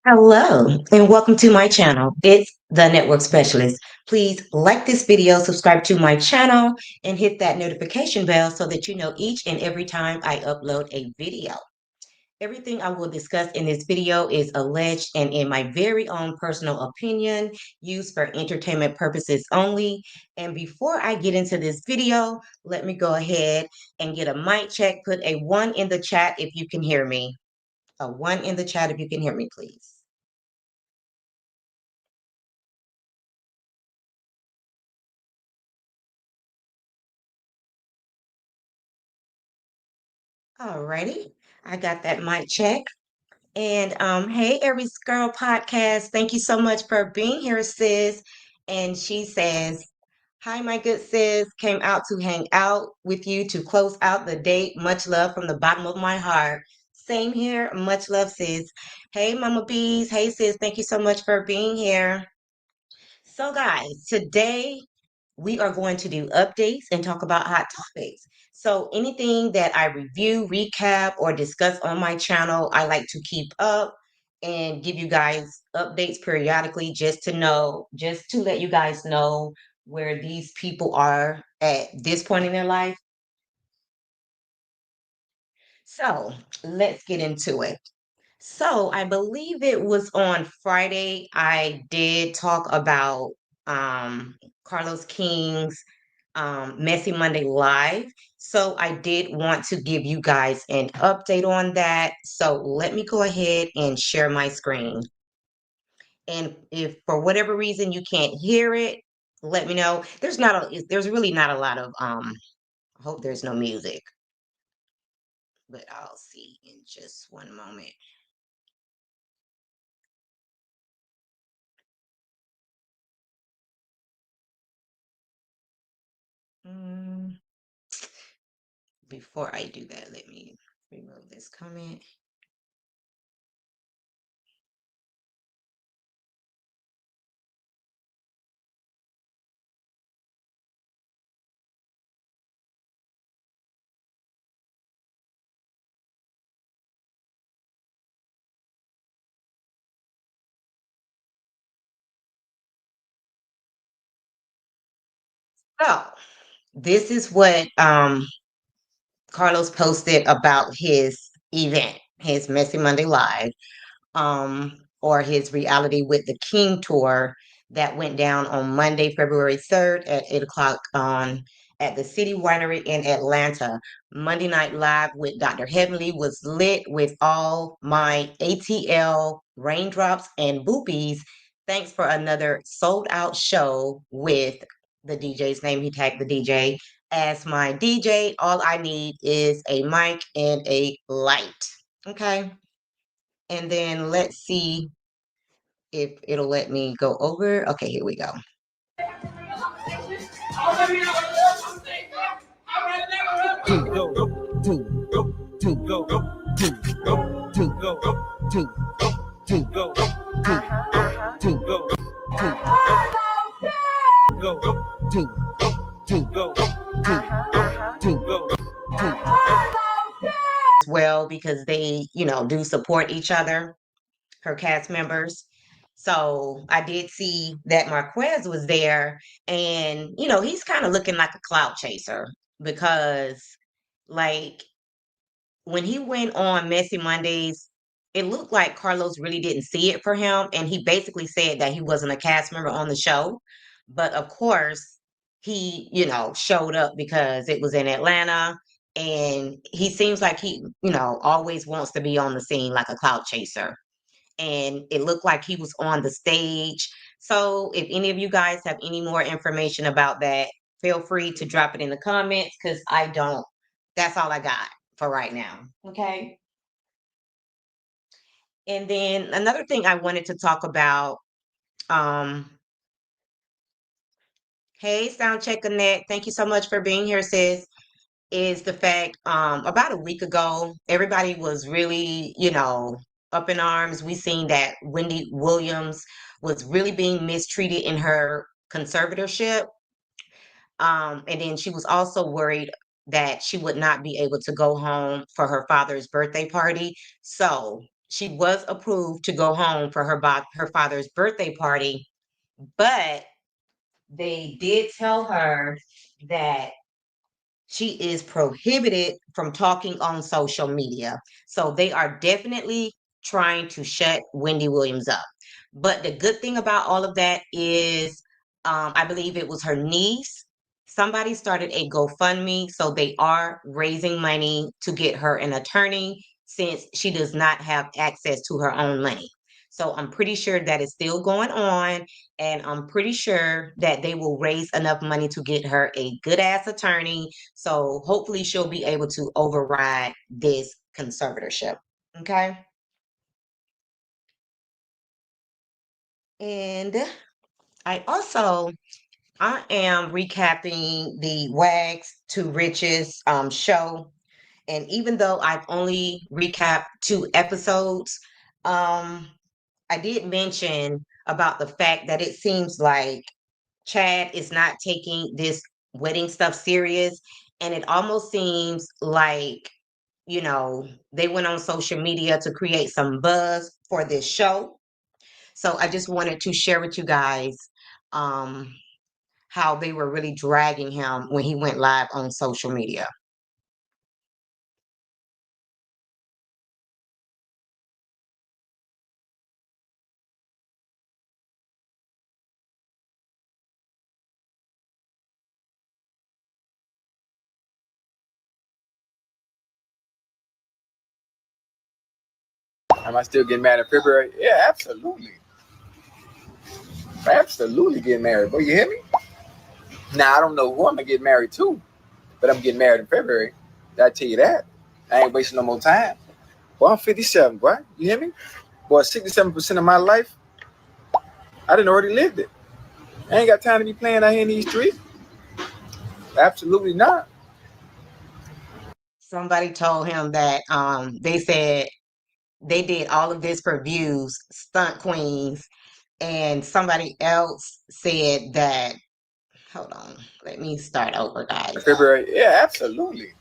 Hello, and welcome to my channel. It's the Network Specialist. Please like this video, subscribe to my channel, and hit that notification bell so that you know each and every time I upload a video. Everything I will discuss in this video is alleged and in my very own personal opinion, used for entertainment purposes only. And before I get into this video, let me go ahead and get a mic check. Put a 1 in the chat if you can hear me. A 1 in the chat if you can hear me, please. Alrighty, I got that mic check. And hey, Aries Girl Podcast, thank you so much for being here, sis. And she says, "Hi, my good sis. Came out to hang out with you to close out the date. Much love from the bottom of my heart." Same here. Much love, sis. Hey, Mama Bees. Hey, sis. Thank you so much for being here. So, guys, today we are going to do updates and talk about hot topics. So, anything that I review, recap, or discuss on my channel, I like to keep up and give you guys updates periodically just to let you guys know where these people are at this point in their life. So, let's get into it. So I believe it was on Friday. I did talk about Carlos King's Messy Monday Live. So I did want to give you guys an update on that. So let me go ahead and share my screen. And if for whatever reason you can't hear it, let me know. There's really not a lot of I hope there's no music, but I'll see in just one moment. Mm. Before I do that, let me remove this comment. So this is what Carlos posted about his event, his Messy Monday Live, or his Reality with the King tour that went down on Monday, February 3rd at 8 o'clock on at the City Winery in Atlanta. Monday Night Live with Dr. Heavenly was lit with all my ATL raindrops and boopies. Thanks for another sold out show with the DJ's name. He tagged the DJ as my DJ. All I need is a mic and a light. Okay. And then let's see if it'll let me go over. Okay, here we go. Well, because they, do support each other, her cast members. So I did see that Marquez was there, and he's kind of looking like a clout chaser because, like, when he went on Messy Mondays, it looked like Carlos really didn't see it for him, and he basically said that he wasn't a cast member on the show. But of course, he, showed up because it was in Atlanta, and he seems like he, always wants to be on the scene like a clout chaser. And it looked like he was on the stage. So if any of you guys have any more information about that, feel free to drop it in the comments because I don't. That's all I got for right now. Okay. And then another thing I wanted to talk about, um, hey, Sound Check Annette, thank you so much for being here, sis. Is the fact about a week ago, everybody was really, up in arms. We seen that Wendy Williams was really being mistreated in her conservatorship. And then she was also worried that she would not be able to go home for her father's birthday party. So she was approved to go home for her father's birthday party, but they did tell her that she is prohibited from talking on social media. So they are definitely trying to shut Wendy Williams up. But the good thing about all of that is, I believe it was her niece. Somebody started a GoFundMe, so they are raising money to get her an attorney since she does not have access to her own money. So I'm pretty sure that is still going on, and I'm pretty sure that they will raise enough money to get her a good ass attorney. So hopefully she'll be able to override this conservatorship. Okay. And I am recapping the Wags to Riches show. And even though I've only recapped 2 episodes, um, I did mention about the fact that it seems like Chad is not taking this wedding stuff serious. And it almost seems like, they went on social media to create some buzz for this show. So I just wanted to share with you guys um, how they were really dragging him when he went live on social media. Am I still getting married in February? Yeah, absolutely. Absolutely getting married. Boy, you hear me? Now, I don't know who I'm going to get married to, but I'm getting married in February. Did I tell you that? I ain't wasting no more time. Boy, I'm 57, boy. You hear me? Boy, 67% of my life, I done already lived it. I ain't got time to be playing out here in these streets. Absolutely not. Somebody told him that they said they did all of this for views, stunt queens, and somebody else said that, hold on, let me start over, guys. February, yeah, absolutely.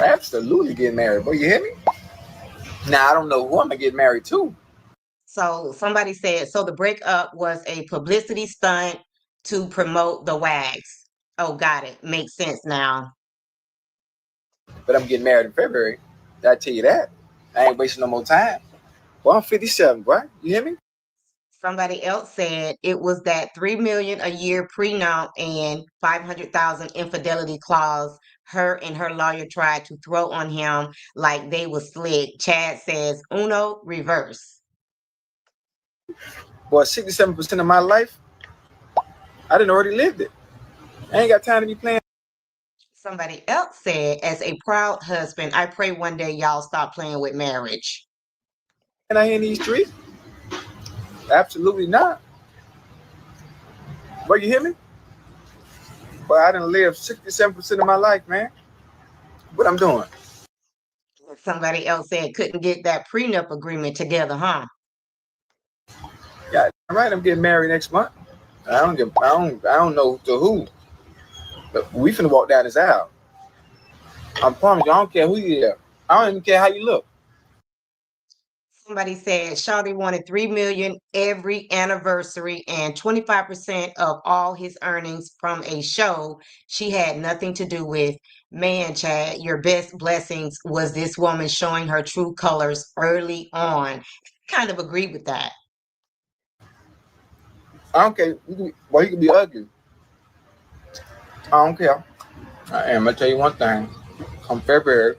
Absolutely getting married. Boy, you hear me? Now, I don't know who I'm going to get married to. So somebody said, so the breakup was a publicity stunt to promote the Wags. Oh, got it. Makes sense now. But I'm getting married in February. Did I tell you that? I ain't wasting no more time. Well, I'm 57, boy. You hear me? Somebody else said it was that 3 million a year prenup and 500,000 infidelity clause her and her lawyer tried to throw on him like they was slick. Chad says uno reverse. Boy, 67% of my life, I done already lived it. I ain't got time to be playing. Somebody else said, as a proud husband, I pray one day y'all stop playing with marriage. And I in these streets? Absolutely not. Boy, you hear me? Boy, I done lived 67% of my life, man. What I'm doing? Somebody else said couldn't get that prenup agreement together, huh? Yeah, I'm right. I'm getting married next month. I don't know to who. But we finna walk down this aisle. I promise you, I don't care who you are. I don't even care how you look. Somebody said Shawty wanted 3 million every anniversary and 25% of all his earnings from a show she had nothing to do with. Man, Chad, your best blessings was this woman showing her true colors early on. Kind of agree with that. I don't care. Boy, you can be ugly. I don't care. I am. I tell you one thing. Come February,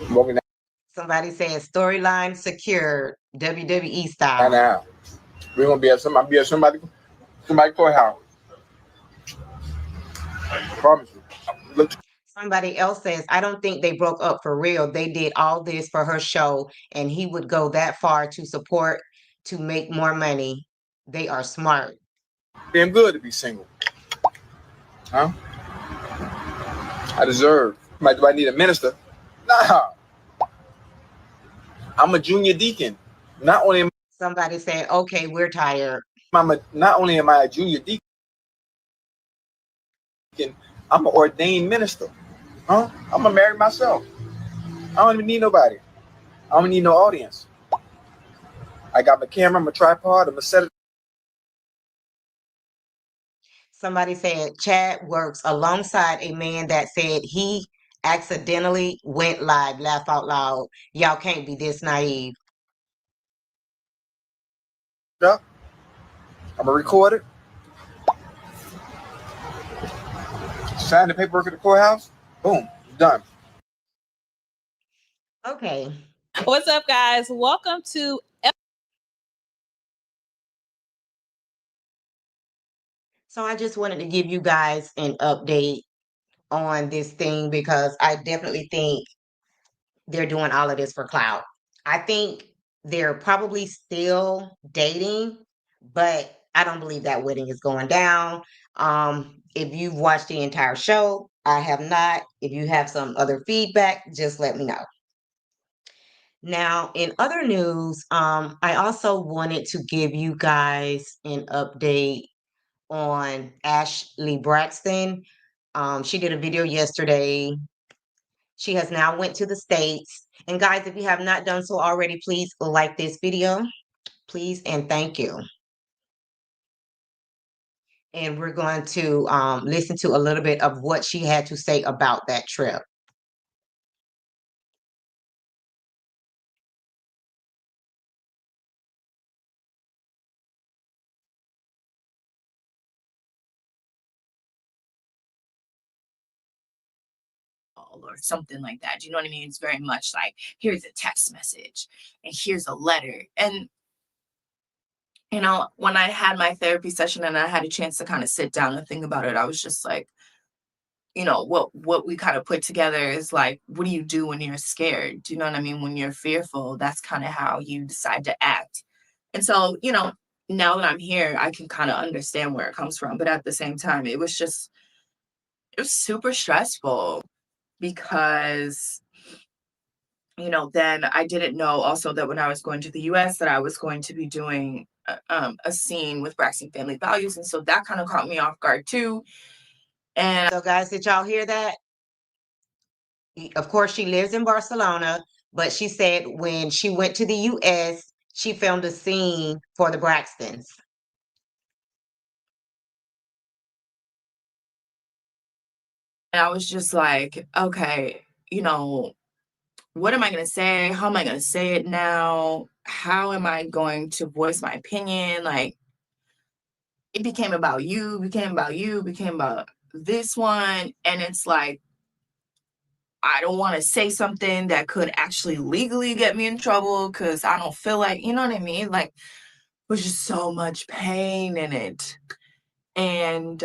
walking Somebody said storyline secured, WWE down the style. aisle. We're gonna be at somebody courthouse. I promise you. Look, Somebody else says, I don't think they broke up for real. They did all this for her show, and he would go that far to support to make more money. They are smart. damn good to be single. Huh? I deserve. Do I need a minister? Nah. I'm a junior deacon. Not only am Somebody said, okay, we're tired. not only am I a junior deacon, I'm an ordained minister. Huh? I'm gonna marry myself. I don't even need nobody. I don't need no audience. I got my camera, my tripod. I'm gonna set it. Somebody said Chad works alongside a man that said he accidentally went live. Laugh out loud. Y'all can't be this naive. Up. I'm gonna record it. Sign the paperwork at the courthouse. Boom, done. Okay. What's up, guys? Welcome to So I just wanted to give you guys an update on this thing because I definitely think they're doing all of this for clout. I think they're probably still dating, but I don't believe that wedding is going down. If you've watched the entire show, I have not. If you have some other feedback, just let me know. Now, in other news, I also wanted to give you guys an update on Ashley Braxton. She did a video yesterday. She has now went to the States. And guys, if you have not done so already, please like this video. Please and thank you. And we're going to listen to a little bit of what she had to say about that trip. or something like that. Do you know what I mean? It's very much like here's a text message and here's a letter. And when I had my therapy session and I had a chance to kind of sit down and think about it, I was just like, what we kind of put together is like, what do you do when you're scared? Do you know what I mean? When you're fearful, that's kind of how you decide to act. And so, now that I'm here, I can kind of understand where it comes from. But at the same time, it was super stressful because then I didn't know also that when I was going to the US that I was going to be doing a scene with Braxton Family Values. And so that kind of caught me off guard too. And So, guys, did y'all hear that? Of course, she lives in Barcelona, but she said when she went to the US, she filmed a scene for the Braxtons. I was just like, okay, what am I going to say? How am I going to say it now? How am I going to voice my opinion? Like, it became about you, became about you, became about this one. And it's like, I don't want to say something that could actually legally get me in trouble because I don't feel like, you know what I mean? Like, was just so much pain in it. And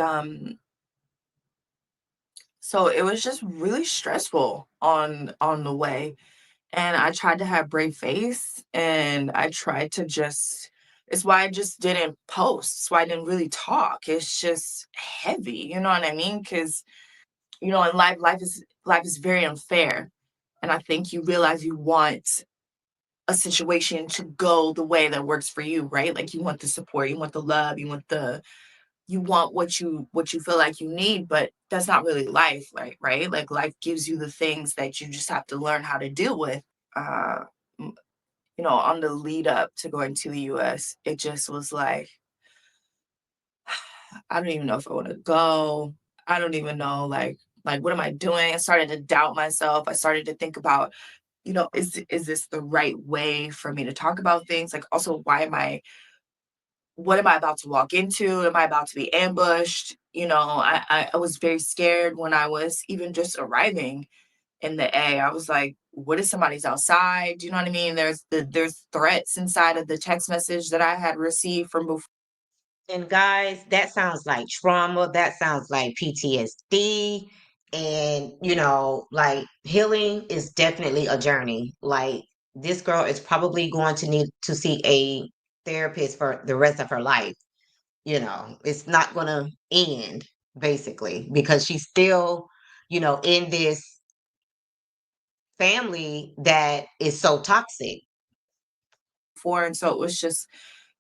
so it was just really stressful on the way. And I tried to have brave face and I tried to just it's why I just didn't post. It's why I didn't really talk. It's just heavy, you know what I mean? Because in life is very unfair. And I think you realize you want a situation to go the way that works for you, right? Like you want the support, you want the love, you want what you feel like you need, but that's not really life, right? Like life gives you the things that you just have to learn how to deal with. Uh, on the lead up to going to the US, it just was like, I don't even know if I want to go. I don't even know, like what am I doing? I started to doubt myself. I started to think about, is this the right way for me to talk about things? Like also, what am I about to walk into? Am I about to be ambushed? I was very scared when I was even just arriving in the A. I was like, what if somebody's outside? Do you know what I mean? There's threats inside of the text message that I had received from before. And guys, that sounds like trauma. That sounds like PTSD. And, like healing is definitely a journey. Like this girl is probably going to need to see a therapist for the rest of her life. It's not going to end basically because she's still, in this family that is so toxic. And so it was just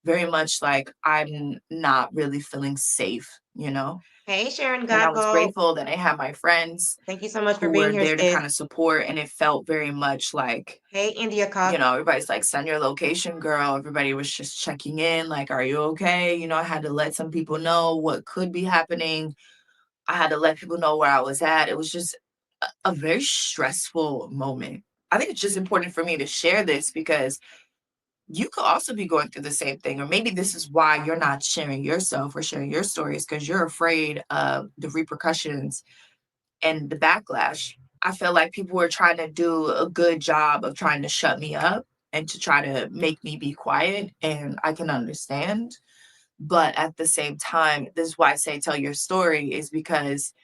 very much like I'm not really feeling safe. Hey, Sharon And I was Godbolt. grateful that I had my friends Thank you so much for who being were here, there to sis. kind of support, and it felt very much like, Hey, India Cox. everybody's like, send your location, girl. Everybody was just checking in, like, are you okay? I had to let some people know what could be happening. I had to let people know where I was at. It was just a very stressful moment. I think it's just important for me to share this because you could also be going through the same thing, or maybe this is why you're not sharing yourself or sharing your stories because you're afraid of the repercussions and the backlash. I feel like people were trying to do a good job of trying to shut me up and to try to make me be quiet, and I can understand. But at the same time, this is why I say tell your story, is because,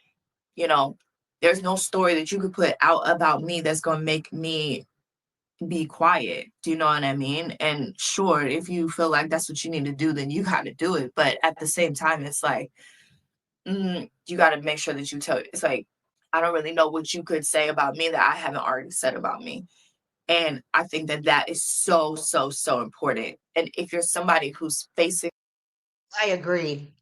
you know, there's no story that you could put out about me that's going to make me be quiet. Do you know what I mean? And sure, if you feel like that's what you need to do, then you got to do it. But at the same time, it's like, you got to make sure that you tell. It's like, I don't really know what you could say about me that I haven't already said about me. And I think that that is so, so, so important. And if you're somebody who's facing, I agree.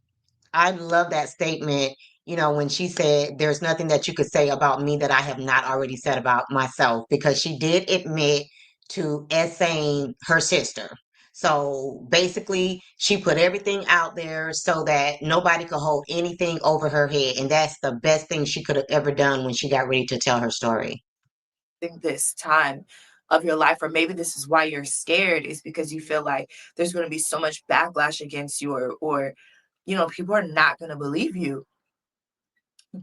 I love that statement, when she said, there's nothing that you could say about me that I have not already said about myself, because she did admit to essaying her sister. So basically, she put everything out there so that nobody could hold anything over her head. And that's the best thing she could have ever done when she got ready to tell her story. this time of your life, or maybe this is why you're scared, is because you feel like there's going to be so much backlash against you, or people are not going to believe you.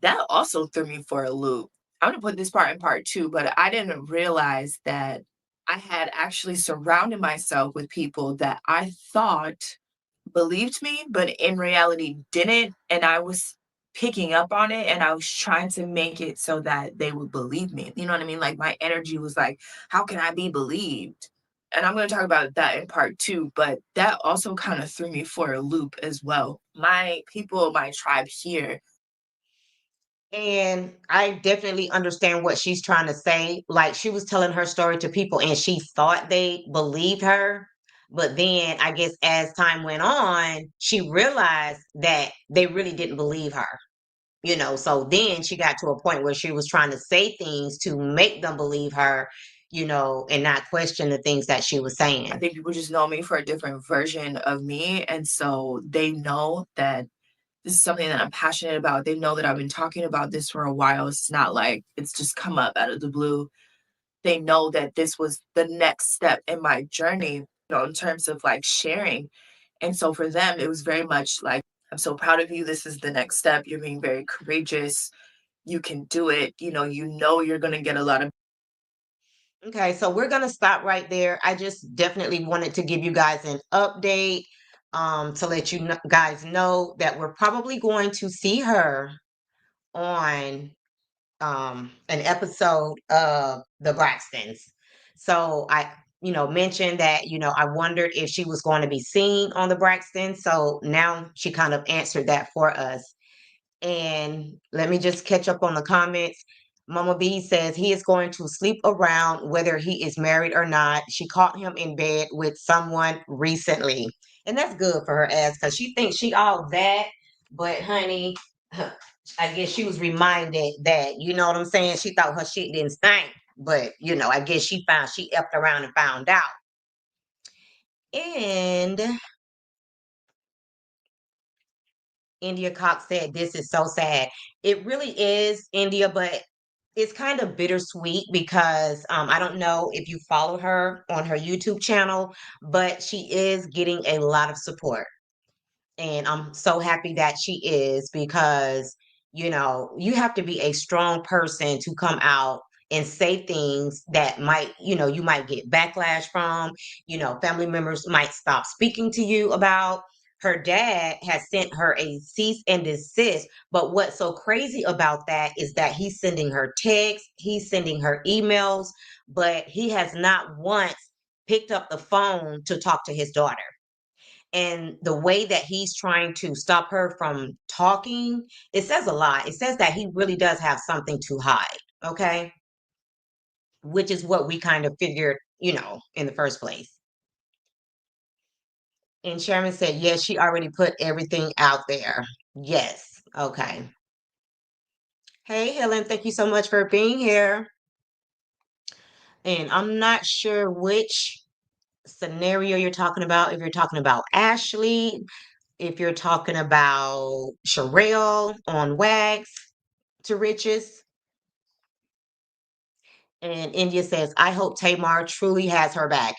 That also threw me for a loop. I'm gonna put this part in part two, but I didn't realize that I had actually surrounded myself with people that I thought believed me, but in reality didn't. And I was picking up on it, and I was trying to make it so that they would believe me. You know what I mean? Like my energy was like, how can I be believed? And I'm going to talk about that in part two, but that also kind of threw me for a loop as well. My people, my tribe here, And I definitely understand what she's trying to say. Like, she was telling her story to people and she thought they believed her. But then I guess as time went on, she realized that they really didn't believe her. So then she got to a point where she was trying to say things to make them believe her, and not question the things that she was I saying. think people just know me for a different version of me. And so they know that this is something that I'm passionate about. They know that I've been talking about this for a while. It's not like it's just come up out of the blue. They know that this was the next step in my journey, in terms of like sharing. And so for them, it was very much like, I'm so proud of you. This is the next step. You're being very courageous. You can do it. You're going to get a lot of. Okay, so we're gonna stop right there. I just definitely wanted to give you guys an update, to let you guys know that we're probably going to see her on an episode of The Braxtons. So I mentioned that I wondered if she was going to be seen on The Braxtons. So now she kind of answered that for us. And let me just catch up on the comments. Mama B says he is going to sleep around whether he is married or not. She caught him in bed with someone recently. And that's good for her ass because she thinks she all that. But honey, I guess she was reminded that, you know what I'm saying? She thought her shit didn't stink. But I guess she effed around and found out. And India Cox said, this is so sad. It really is, India, but it's kind of bittersweet because I don't know if you follow her on her YouTube channel, but she is getting a lot of support. And I'm so happy that she is because, you have to be a strong person to come out and say things that you might get backlash from, family members might stop speaking to you about. Her dad has sent her a cease and desist. But what's so crazy about that is that he's sending her texts, he's sending her emails, but he has not once picked up the phone to talk to his daughter. And the way that he's trying to stop her from talking, it says a lot. It says that he really does have something to hide, okay? Which is what we kind of figured, in the first place. And Sherman said, yes, she already put everything out there. Yes. Okay. Hey, Helen, thank you so much for being here. And I'm not sure which scenario you're talking about. If you're talking about Ashley, if you're talking about Sherelle on Wax to Riches. And India says, I hope Tamar truly has her back.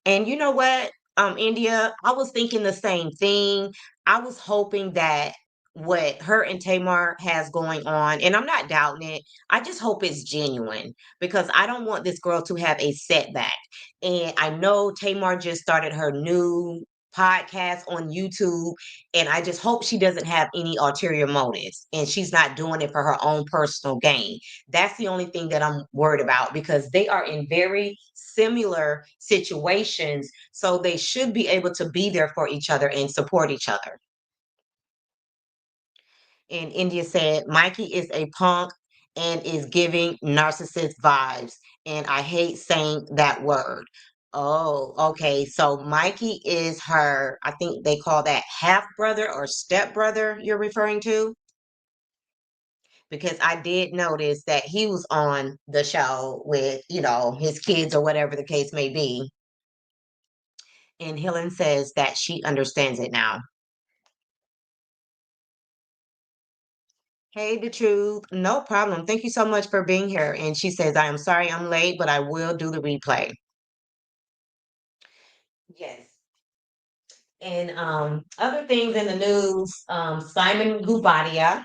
And you know what, India, I was thinking the same thing. I was hoping that what her and Tamar has going on, and I'm not doubting it, I just hope it's genuine because I don't want this girl to have a setback. And I know Tamar just started her new podcast on YouTube, and I just hope she doesn't have any ulterior motives and she's not doing it for her own personal gain. That's the only thing that I'm worried about because they are in very similar situations. So they should be able to be there for each other and support each other. And India said, Mikey is a punk and is giving narcissist vibes. And I hate saying that word. Oh, okay. So Mikey is her, I think they call that half brother or step brother you're referring to. Because I did notice that he was on the show with, his kids or whatever the case may be. And Helen says that she understands it now. Hey, the truth. No problem. Thank you so much for being here. And she says, I am sorry I'm late, but I will do the replay. Yes. And other things in the news, Simon Gubadia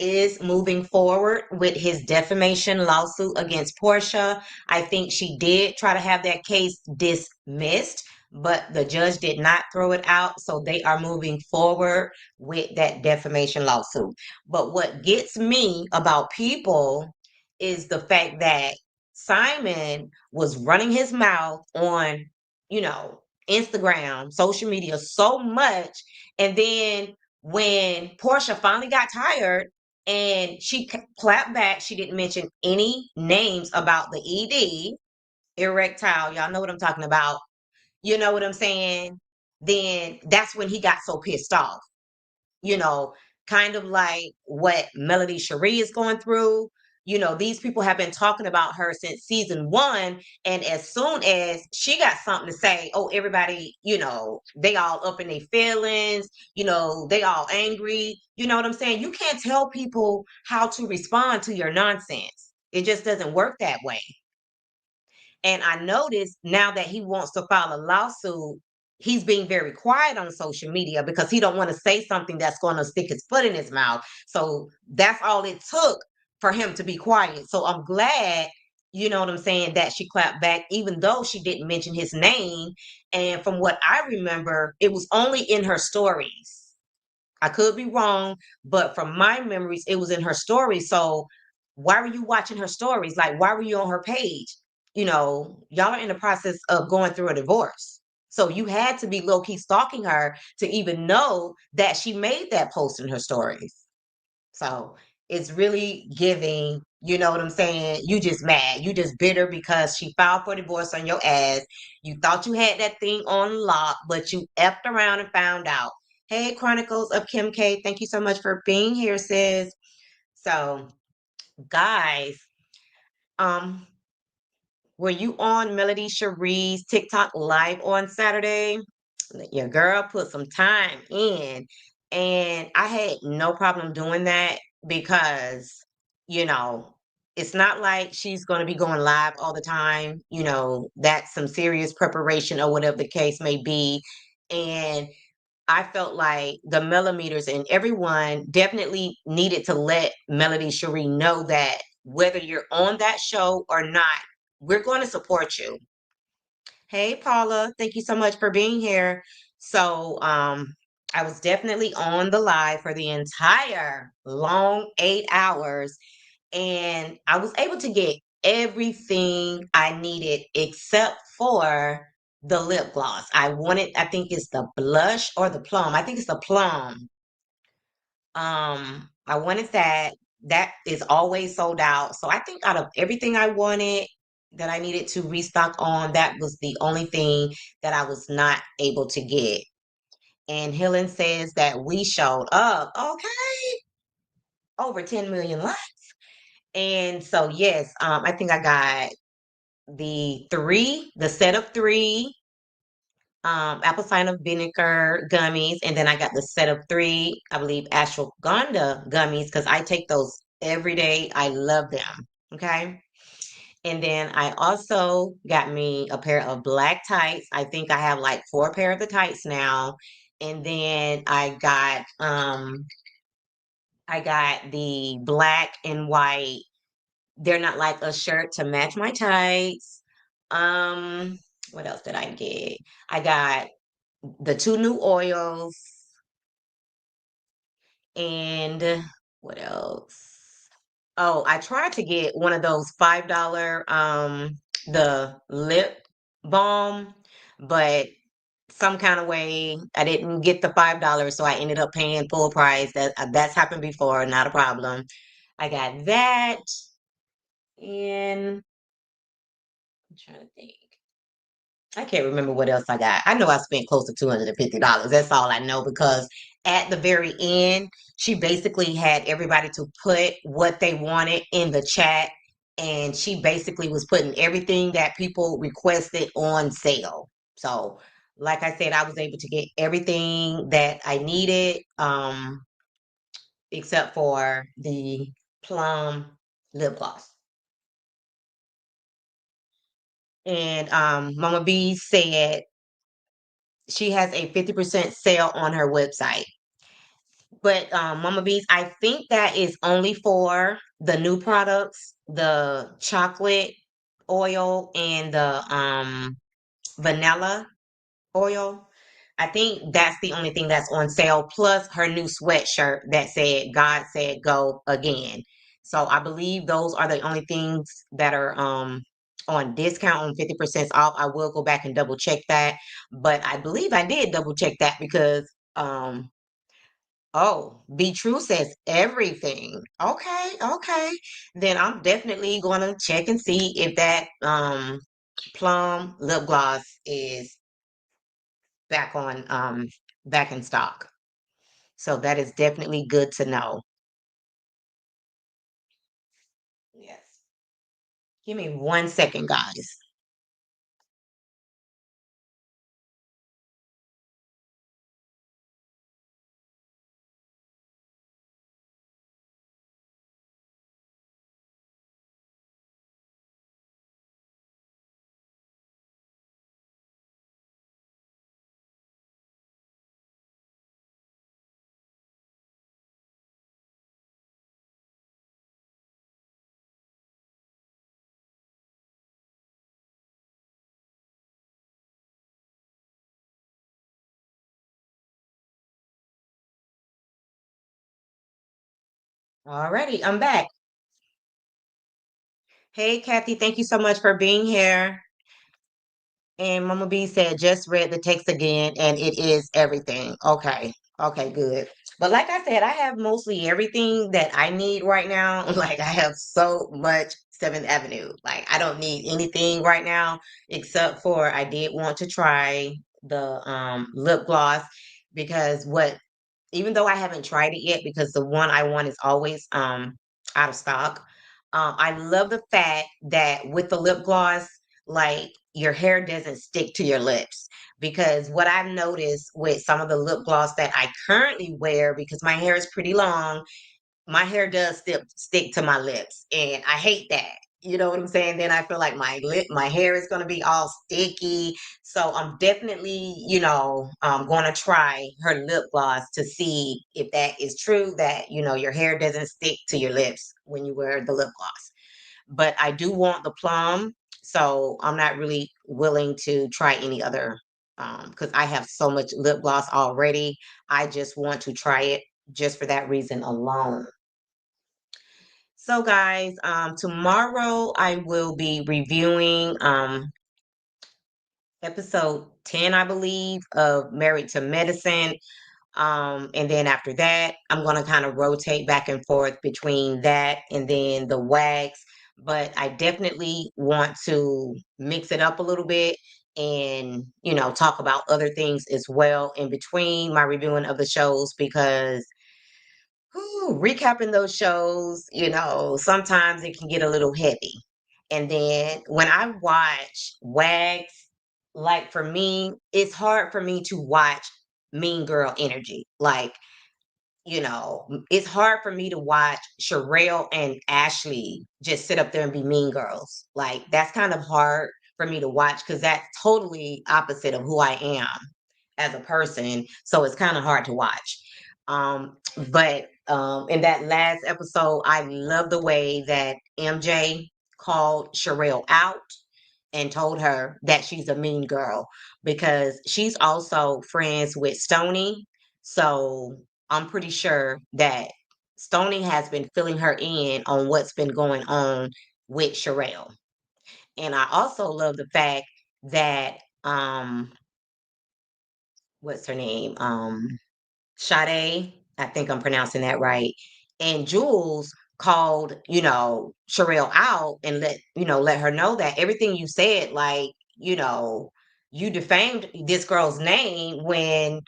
is moving forward with his defamation lawsuit against Portia. I think she did try to have that case dismissed, but the judge did not throw it out. So they are moving forward with that defamation lawsuit. But what gets me about people is the fact that Simon was running his mouth on, you know, Instagram, social media so much. And then when Portia finally got tired, and she clapped back. She didn't mention any names about the ED, erectile. Y'all know what I'm talking about. You know what I'm saying? Then that's when he got so pissed off. You know, kind of like what Melody Cherie is going through. These people have been talking about her since season one. And as soon as she got something to say, oh, everybody, they all up in their feelings, they all angry. You know what I'm saying? You can't tell people how to respond to your nonsense. It just doesn't work that way. And I noticed now that he wants to file a lawsuit, he's being very quiet on social media because he don't want to say something that's going to stick his foot in his mouth. So that's all it took for him to be quiet. So I'm glad, you know what I'm saying, that she clapped back, even though she didn't mention his name. And from what I remember, it was only in her stories. I could be wrong, but from my memories, it was in her stories. So why were you watching her stories? Like, why were you on her page? Y'all are in the process of going through a divorce. So you had to be low key stalking her to even know that she made that post in her stories. So it's really giving, you know what I'm saying? You just mad. You just bitter because she filed for divorce on your ass. You thought you had that thing on lock, but you effed around and found out. Hey, Chronicles of Kim K, thank you so much for being here, sis. So, guys, um, were you on Melody Cherie's TikTok live on Saturday? Your girl put some time in, and I had no problem doing that because, you know, it's not like she's going to be going live all the time. That's some serious preparation or whatever the case may be. And I felt like the millimeters and everyone definitely needed to let Melody Cherie know that whether you're on that show or not, we're going to support you. Hey, Paula, thank you so much for being here. So, I was definitely on the live for the entire long 8 hours, and I was able to get everything I needed except for the lip gloss. I think it's the blush or the plum. I think it's the plum. I wanted that. That is always sold out. So I think out of everything I wanted that I needed to restock on, that was the only thing that I was not able to get. And Helen says that we showed up. Okay. over 10 million likes. And so, yes, I think I got the set of three apple cider vinegar gummies, and then I got the set of three, I believe, ashwagandha gummies because I take those every day. I love them. Okay. And then I also got me a pair of black tights. I think I have like four pair of the tights now. And then I got the black and white. They're not like a shirt to match my tights. Um, what else did I get? I got the two new oils and what else? Oh, I tried to get one of those $5 the lip balm, but some kind of way I didn't get the $5, so I ended up paying full price. That's happened before, not a problem. I got that, and I'm trying to think. I can't remember what else I got. I know I spent close to $250. That's all I know because at the very end, she basically had everybody to put what they wanted in the chat. And she basically was putting everything that people requested on sale. So, like I said, I was able to get everything that I needed, except for the plum lip gloss. And Mama B said she has a 50% sale on her website. But Mama Bees, I think that is only for the new products, the chocolate oil and the vanilla oil. I think that's the only thing that's on sale, plus her new sweatshirt that said God said go again. So I believe those are the only things that are on discount on 50% off. I will go back and double check that. But I believe I did double check that because oh, Be True says everything. Okay, okay. Then I'm definitely gonna check and see if that plum lip gloss is back on back in stock. So that is definitely good to know. Yes. Give me 1 second, guys. Alrighty, I'm back. Hey, Kathy, thank you so much for being here. And Mama B said, just read the text again, and it is everything. Okay. Okay, good. But like I said, I have mostly everything that I need right now. Like I have so much Seventh Avenue. Like I don't need anything right now except for I did want to try the lip gloss because what even though I haven't tried it yet because the one I want is always out of stock. I love the fact that with the lip gloss, like your hair doesn't stick to your lips. Because what I've noticed with some of the lip gloss that I currently wear, because my hair is pretty long, my hair does stick to my lips, and I hate that. You know what I'm saying? Then I feel like my hair is gonna be all sticky. So I'm definitely, going to try her lip gloss to see if that is true that your hair doesn't stick to your lips when you wear the lip gloss. But I do want the plum, so I'm not really willing to try any other because I have so much lip gloss already. I just want to try it just for that reason alone. So, guys, tomorrow I will be reviewing episode 10, I believe, of Married to Medicine. And then after that, I'm going to kind of rotate back and forth between that and then the wax. But I definitely want to mix it up a little bit and, talk about other things as well in between my reviewing of the shows because whew, recapping those shows, sometimes it can get a little heavy. And then when I watch Wags, like for me, it's hard for me to watch Mean Girl Energy. Like, it's hard for me to watch Sherelle and Ashley just sit up there and be mean girls. Like, that's kind of hard for me to watch because that's totally opposite of who I am as a person. So it's kind of hard to watch. But in that last episode, I love the way that MJ called Sherelle out and told her that she's a mean girl because she's also friends with Stony. So I'm pretty sure that Stony has been filling her in on what's been going on with Sherelle. And I also love the fact that what's her name? Sade, I think I'm pronouncing that right. And Jules called, Sherelle out and let her know that everything you said, like, you defamed this girl's name when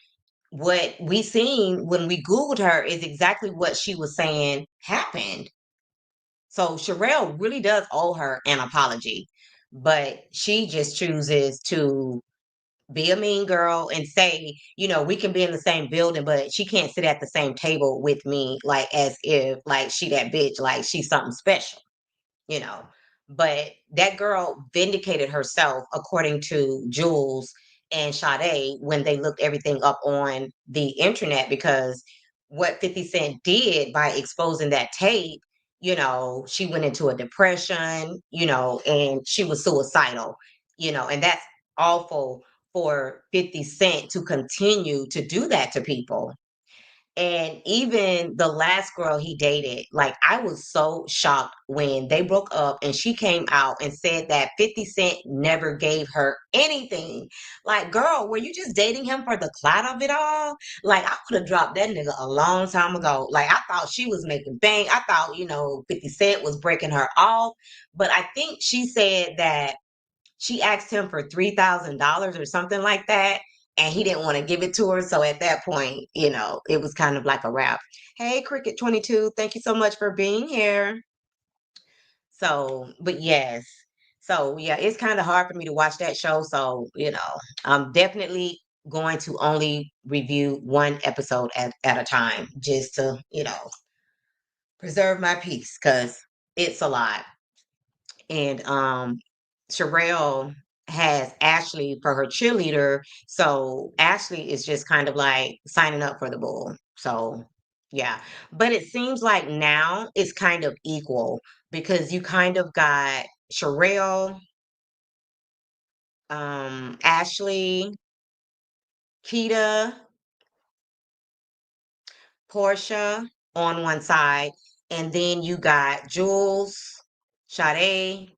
what we seen when we Googled her is exactly what she was saying happened. So Sherelle really does owe her an apology, but she just chooses to be a mean girl and say, we can be in the same building, but she can't sit at the same table with me, like as if like she that bitch, like she's something special you know. But that girl vindicated herself, according to Jules and Sade, when they looked everything up on the internet, because what 50 Cent did by exposing that tape, she went into a depression, and she was suicidal, and that's awful for 50 Cent to continue to do that to people. And even the last girl he dated, like I was so shocked when they broke up and she came out and said that 50 Cent never gave her anything. Like, girl, were you just dating him for the clout of it all? Like, I would have dropped that nigga a long time ago. Like, I thought she was making bank. I thought, 50 Cent was breaking her off. But I think she said that she asked him for $3,000 or something like that, and he didn't want to give it to her. So at that point, it was kind of like a wrap. Hey, Cricket 22, thank you so much for being here. So, but yes. So, yeah, it's kind of hard for me to watch that show. So, I'm definitely going to only review one episode at a time just to, preserve my peace because it's a lot. And Sherelle has Ashley for her cheerleader, so Ashley is just kind of like signing up for the bull. So yeah, but it seems like now it's kind of equal because you kind of got Sherelle, Ashley, Keita, Portia on one side, and then you got Jules, Sade,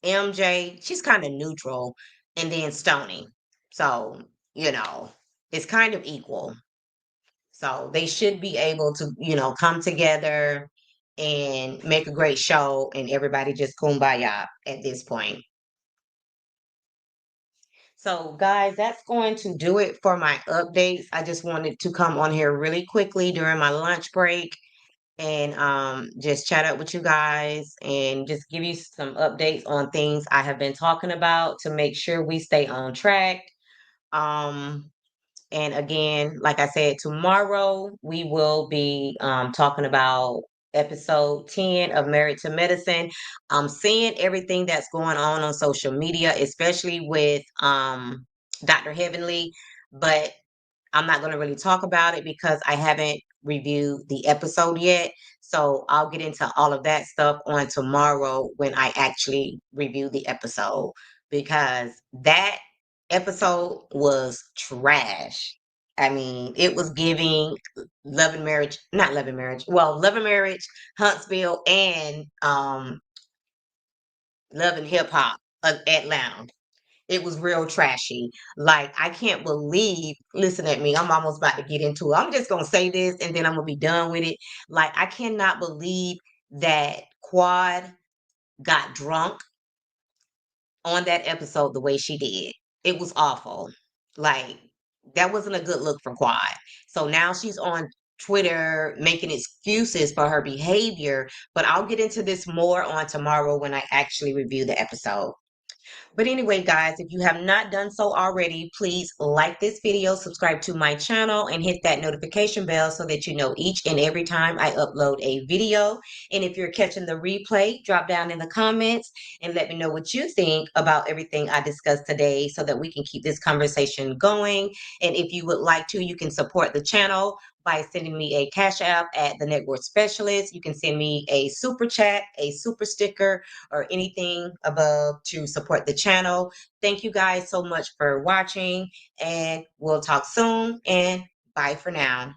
MJ, she's kind of neutral, and then Stony. So, it's kind of equal. So they should be able to, come together and make a great show and everybody just kumbaya at this point. So, guys, that's going to do it for my updates. I just wanted to come on here really quickly during my lunch break and just chat up with you guys and just give you some updates on things I have been talking about to make sure we stay on track. Um, and again, like I said, tomorrow we will be talking about episode 10 of Married to Medicine. I'm seeing everything that's going on social media, especially with Dr. Heavenly, but I'm not going to really talk about it because I haven't reviewed the episode yet. So I'll get into all of that stuff on tomorrow when I actually review the episode because that episode was trash. I mean, it was giving Love and Marriage, not Love and Marriage, well, Love and Marriage, Huntsville, and Love and Hip Hop, Atlanta. It was real trashy. Like, I can't believe, listen at me, I'm almost about to get into it. I'm just going to say this and then I'm going to be done with it. Like, I cannot believe that Quad got drunk on that episode the way she did. It was awful. Like, that wasn't a good look for Quad. So now she's on Twitter making excuses for her behavior. But I'll get into this more on tomorrow when I actually review the episode. But anyway, guys, if you have not done so already, please like this video, subscribe to my channel, and hit that notification bell so that you know each and every time I upload a video. And if you're catching the replay, drop down in the comments and let me know what you think about everything I discussed today so that we can keep this conversation going. And if you would like to, you can support the channel by sending me a cash app at the network specialist. You can send me a super chat, a super sticker, or anything above to support the channel. Thank you guys so much for watching, and we'll talk soon, and bye for now.